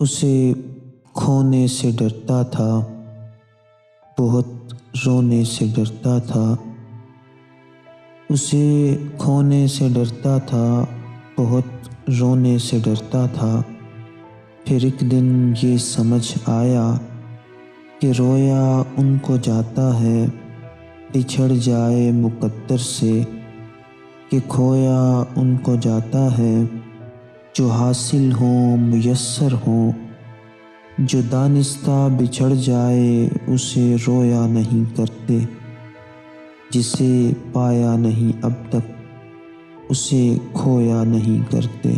اسے کھونے سے ڈرتا تھا، بہت رونے سے ڈرتا تھا۔ اسے کھونے سے ڈرتا تھا، بہت رونے سے ڈرتا تھا۔ پھر ایک دن یہ سمجھ آیا کہ رویا ان کو جاتا ہے، بچھڑ جائے مقدر سے، کہ کھویا ان کو جاتا ہے، جو حاصل ہوں میسر ہوں۔ جو دانستہ بچھڑ جائے اسے رویا نہیں کرتے، جسے پایا نہیں اب تک اسے کھویا نہیں کرتے۔